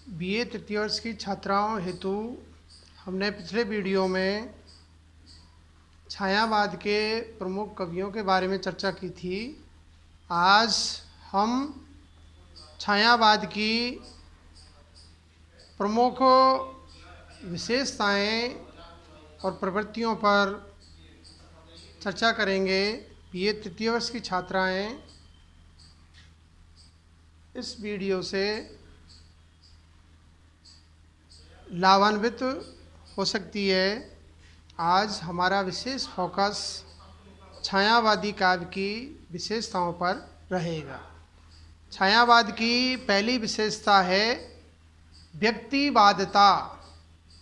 BA तृतीय वर्ष की छात्राओं हेतु हमने पिछले वीडियो में छायावाद के प्रमुख कवियों के बारे में चर्चा की थी। आज हम छायावाद की प्रमुख विशेषताएं और प्रवृत्तियों पर चर्चा करेंगे। बीए तृतीय वर्ष की छात्राएं इस वीडियो से लाभान्वित हो सकती है। आज हमारा विशेष फोकस छायावादी काव्य की विशेषताओं पर रहेगा। छायावाद की पहली विशेषता है व्यक्तिवादता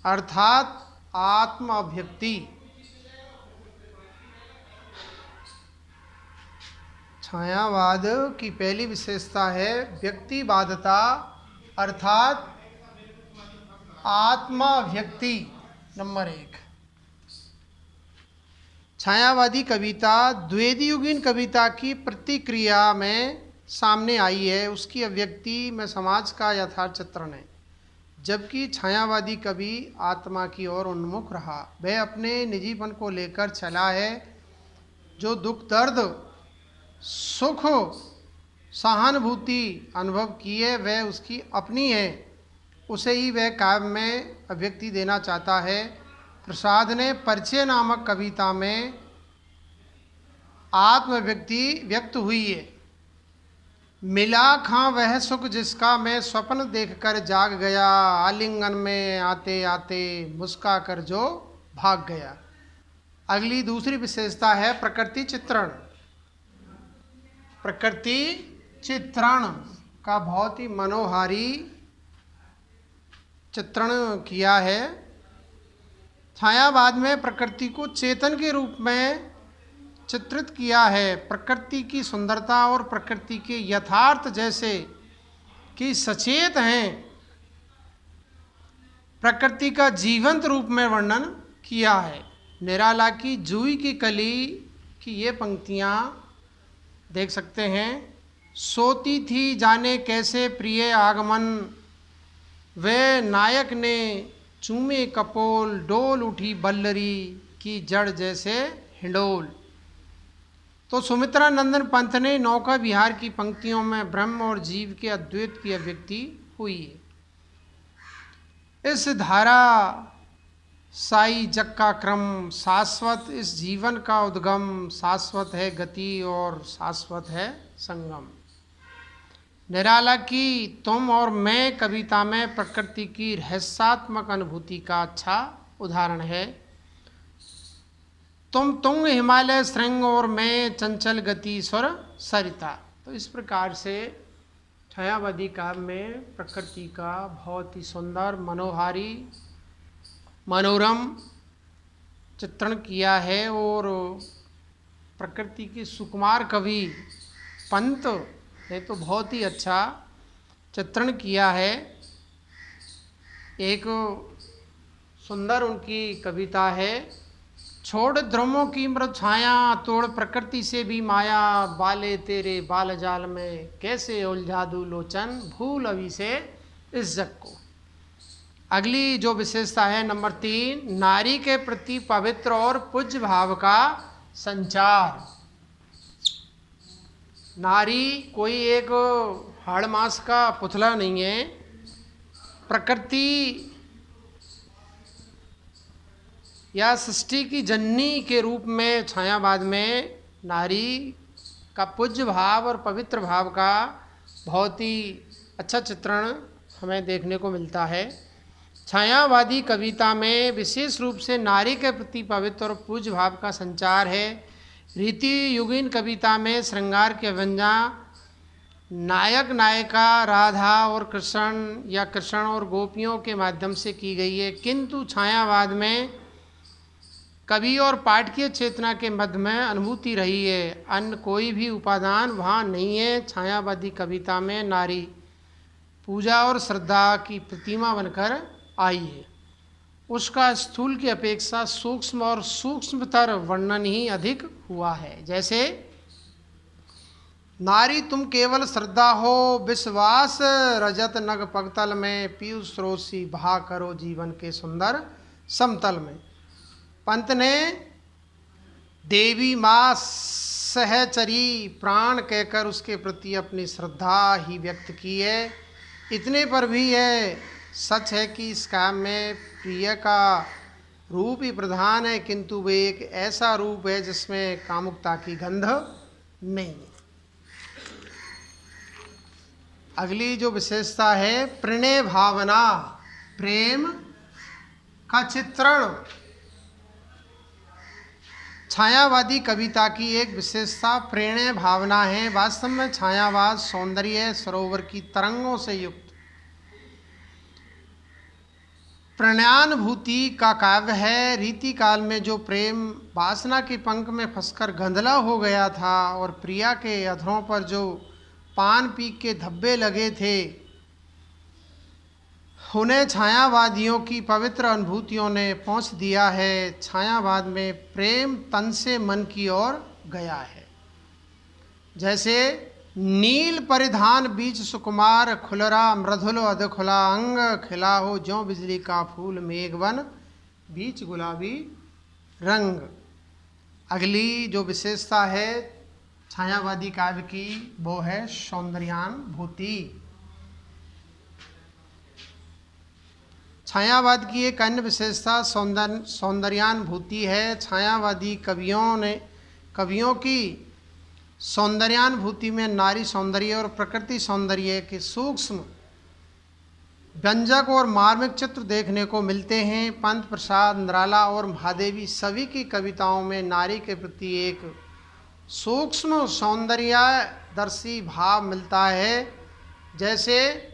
अर्थात आत्म अभिव्यक्ति। छायावाद की पहली विशेषता है व्यक्तिवादता अर्थात आत्माभिव्यक्ति। नंबर 1, छायावादी कविता द्वैतयुगीन कविता की प्रतिक्रिया में सामने आई है। उसकी अभिव्यक्ति में समाज का यथार्थ चित्रण है, जबकि छायावादी कवि आत्मा की ओर उन्मुख रहा। वह अपने निजीपन को लेकर चला है। जो दुख दर्द सुख सहानुभूति अनुभव की है वह उसकी अपनी है, उसे ही वह काव्य में अभिव्यक्ति देना चाहता है। प्रसाद ने परिचय नामक कविता में आत्मव्यक्ति व्यक्त हुई है। मिला खां वह सुख जिसका मैं स्वप्न देखकर जाग गया, आलिंगन में आते आते मुस्का कर जो भाग गया। अगली दूसरी विशेषता है प्रकृति चित्रण। प्रकृति चित्रण का बहुत ही मनोहारी चित्रण किया है। छायावाद में प्रकृति को चेतन के रूप में चित्रित किया है। प्रकृति की सुंदरता और प्रकृति के यथार्थ जैसे कि सचेत हैं, प्रकृति का जीवंत रूप में वर्णन किया है। निराला की जूही की कली की ये पंक्तियाँ देख सकते हैं। सोती थी जाने कैसे प्रिय आगमन, वे नायक ने चूमे कपोल, डोल उठी बल्लरी की जड़ जैसे हिंडोल। तो सुमित्रा नंदन पंत ने नौका विहार की पंक्तियों में ब्रह्म और जीव के अद्वैत की अभिव्यक्ति हुई है। इस धारा साई जग का क्रम शाश्वत, इस जीवन का उद्गम शाश्वत है गति और शाश्वत है संगम। निराला की तुम और मैं कविता में प्रकृति की रहस्यात्मक अनुभूति का अच्छा उदाहरण है। तुम तुंग हिमालय श्रृंग और मैं चंचल गति स्वर सरिता। तो इस प्रकार से छायावादी काव्य में प्रकृति का बहुत ही सुंदर मनोहारी मनोरम चित्रण किया है। और प्रकृति के सुकुमार कवि पंत ने तो बहुत ही अच्छा चित्रण किया है। एक सुंदर उनकी कविता है, छोड़ ध्रुवों की मृत छाया, तोड़ प्रकृति से भी माया, बाले तेरे बाल जाल में कैसे उलझा दूं लोचन, भूल अभी से इस जग को। अगली जो विशेषता है नंबर 3, नारी के प्रति पवित्र और पूज्य भाव का संचार। नारी कोई एक हाड़ मास का पुतला नहीं है। प्रकृति या सृष्टि की जननी के रूप में छायावाद में नारी का पूज्य भाव और पवित्र भाव का बहुत ही अच्छा चित्रण हमें देखने को मिलता है। छायावादी कविता में विशेष रूप से नारी के प्रति पवित्र और पूज्य भाव का संचार है। रीति युगीन कविता में श्रृंगार के व्यंजना नायक नायिका राधा और कृष्ण या कृष्ण और गोपियों के माध्यम से की गई है, किंतु छायावाद में कवि और पाठकीय चेतना के मध्य में अनुभूति रही है। अन्य कोई भी उपादान वहाँ नहीं है। छायावादी कविता में नारी पूजा और श्रद्धा की प्रतिमा बनकर आई है। उसका स्थूल की अपेक्षा सूक्ष्म और सूक्ष्मतर वर्णन ही अधिक हुआ है। जैसे नारी तुम केवल श्रद्धा हो विश्वास, रजत नग पगतल में पीयूष स्रोत भा करो जीवन के सुंदर समतल में। पंत ने देवी माँ सहचरी प्राण कहकर उसके प्रति अपनी श्रद्धा ही व्यक्त की है। इतने पर भी यह सच है कि इस काम में प्रिय का रूप ही प्रधान है, किंतु वे एक ऐसा रूप है जिसमें कामुकता की गंध नहीं है। अगली जो विशेषता है प्रणय भावना, प्रेम का चित्रण। छायावादी कविता की एक विशेषता प्रणय भावना है। वास्तव में छायावाद सौंदर्य सरोवर की तरंगों से युक्त प्रणयानुभूति का काव्य है। रीति काल में जो प्रेम वासना के पंख में फंसकर गंधला हो गया था और प्रिया के अधरों पर जो पान पीक के धब्बे लगे थे, उन्हें छायावादियों की पवित्र अनुभूतियों ने पहुँच दिया है। छायावाद में प्रेम तन से मन की ओर गया है। जैसे नील परिधान बीच सुकुमार खुलरा मृदुल अधखुला अंग खिला हो ज्यों बिजली का फूल मेघवन बीच गुलाबी रंग। अगली जो विशेषता है छायावादी काव्य की वो है सौंदर्यानुभूति। छायावाद की एक अन्य विशेषता सौंदर्यानुभूति है। छायावादी कवियों की सौंदर्यानुभूति में नारी सौंदर्य और प्रकृति सौंदर्य के सूक्ष्म व्यंजक और मार्मिक चित्र देखने को मिलते हैं। पंत प्रसाद निराला और महादेवी सभी की कविताओं में नारी के प्रति एक सूक्ष्म सौंदर्यदर्शी भाव मिलता है। जैसे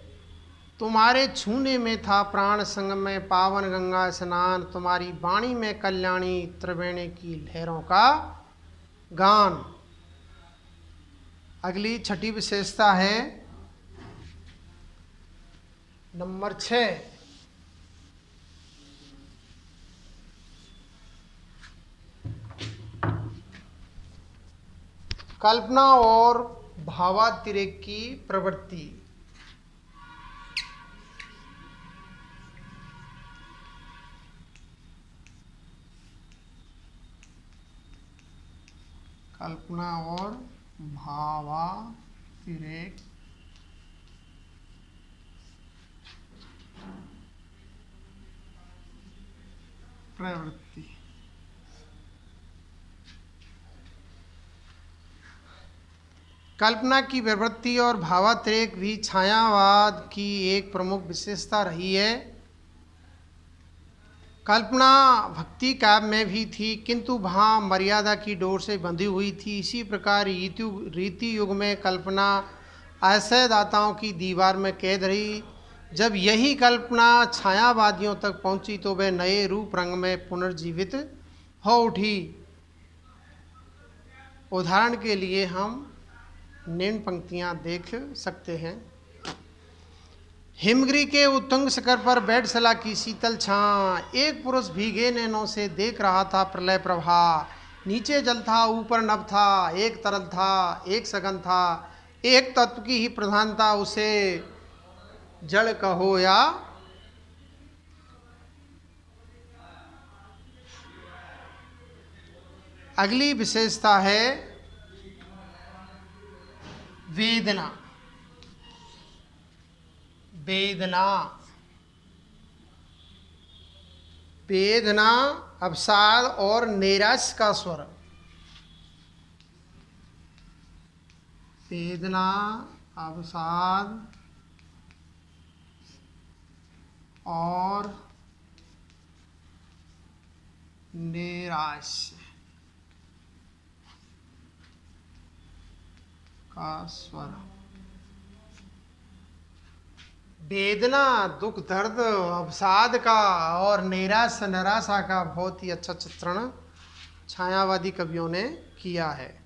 तुम्हारे छूने में था प्राण संग में पावन गंगा स्नान, तुम्हारी वाणी में कल्याणी त्रिवेणी की लहरों का गान। अगली छठी विशेषता है नंबर 6, कल्पना और भावातिरेक की प्रवृत्ति। कल्पना और भावातिरेक प्रवृत्ति। कल्पना की प्रवृत्ति और भावातिरेक भी छायावाद की एक प्रमुख विशेषता रही है। कल्पना भक्ति काव्य में भी थी, किंतु वहाँ मर्यादा की डोर से बंधी हुई थी। इसी प्रकार रीति युग में कल्पना आशयदाताओं की दीवार में कैद रही। जब यही कल्पना छायावादियों तक पहुँची तो वह नए रूप रंग में पुनर्जीवित हो उठी। उदाहरण के लिए हम निम्न पंक्तियाँ देख सकते हैं। हिमगिरी के उत्तुंग शिखर पर बैठ सला की शीतल छां, एक पुरुष भीगे नैनों से देख रहा था प्रलय प्रभा। नीचे जल था ऊपर नभ था, एक तरल था एक सघन था, एक तत्व की ही प्रधानता, उसे जड़ कहो या अगली विशेषता है वेदना। वेदना वेदना अवसाद और नैराश्य का स्वर। वेदना अवसाद और नैराश्य का स्वर। वेदना दुख दर्द अवसाद का और निराशा का बहुत ही अच्छा चित्रण छायावादी कवियों ने किया है।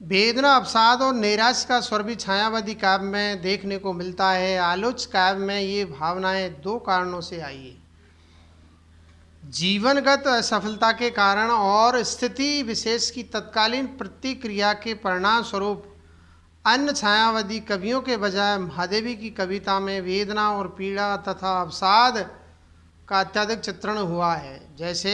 वेदना अवसाद और निराशा का स्वर भी छायावादी काव्य में देखने को मिलता है। आलोच्य काव्य में ये भावनाएं दो कारणों से आई है, जीवनगत असफलता के कारण और स्थिति विशेष की तत्कालीन प्रतिक्रिया के परिणाम स्वरूप अन्य छायावादी कवियों के बजाय महादेवी की कविता में वेदना और पीड़ा तथा अवसाद का अत्यधिक चित्रण हुआ है। जैसे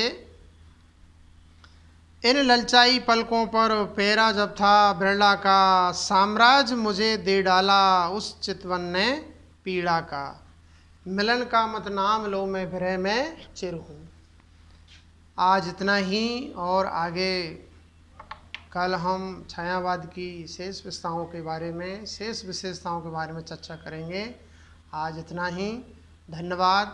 इन ललचाई पलकों पर पैरा जब था बिरला का, साम्राज्य मुझे दे डाला उस चितवन ने पीड़ा का, मिलन का मत नाम लो मैं विरह में चिर हूँ। आज इतना ही, और आगे कल हम छायावाद की शेष विशेषताओं के बारे में चर्चा करेंगे। आज इतना ही, धन्यवाद।